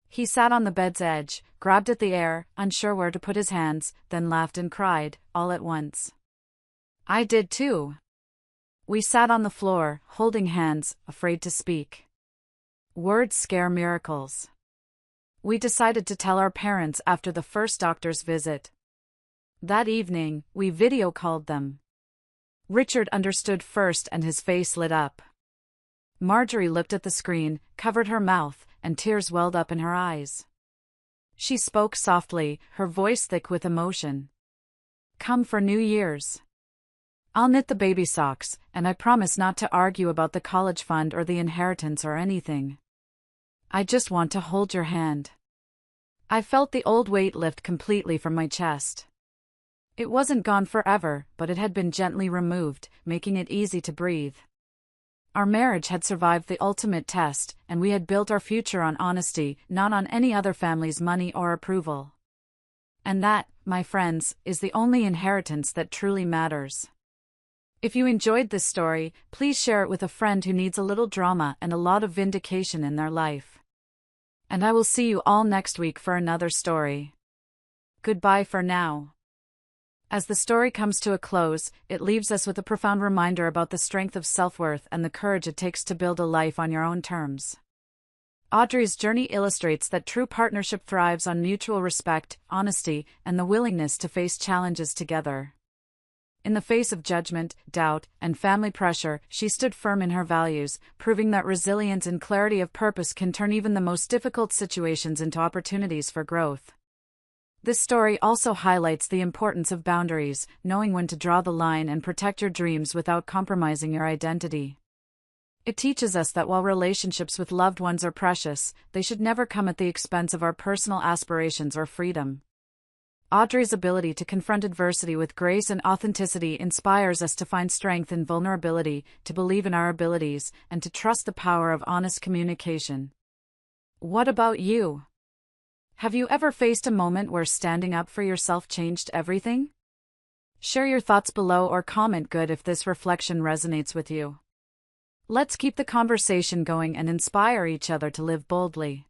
He sat on the bed's edge, grabbed at the air, unsure where to put his hands, then laughed and cried, all at once. I did too. We sat on the floor, holding hands, afraid to speak. Words scare miracles. We decided to tell our parents after the first doctor's visit. That evening, we video called them. Richard understood first and his face lit up. Marjorie looked at the screen, covered her mouth, and tears welled up in her eyes. She spoke softly, her voice thick with emotion. "Come for New Year's. I'll knit the baby socks, and I promise not to argue about the college fund or the inheritance or anything. I just want to hold your hand." I felt the old weight lift completely from my chest. It wasn't gone forever, but it had been gently removed, making it easy to breathe. Our marriage had survived the ultimate test, and we had built our future on honesty, not on any other family's money or approval. And that, my friends, is the only inheritance that truly matters. If you enjoyed this story, please share it with a friend who needs a little drama and a lot of vindication in their life. And I will see you all next week for another story. Goodbye for now. As the story comes to a close, it leaves us with a profound reminder about the strength of self-worth and the courage it takes to build a life on your own terms. Audrey's journey illustrates that true partnership thrives on mutual respect, honesty, and the willingness to face challenges together. In the face of judgment, doubt, and family pressure, she stood firm in her values, proving that resilience and clarity of purpose can turn even the most difficult situations into opportunities for growth. This story also highlights the importance of boundaries, knowing when to draw the line and protect your dreams without compromising your identity. It teaches us that while relationships with loved ones are precious, they should never come at the expense of our personal aspirations or freedom. Audrey's ability to confront adversity with grace and authenticity inspires us to find strength in vulnerability, to believe in our abilities, and to trust the power of honest communication. What about you? Have you ever faced a moment where standing up for yourself changed everything? Share your thoughts below or comment good if this reflection resonates with you. Let's keep the conversation going and inspire each other to live boldly.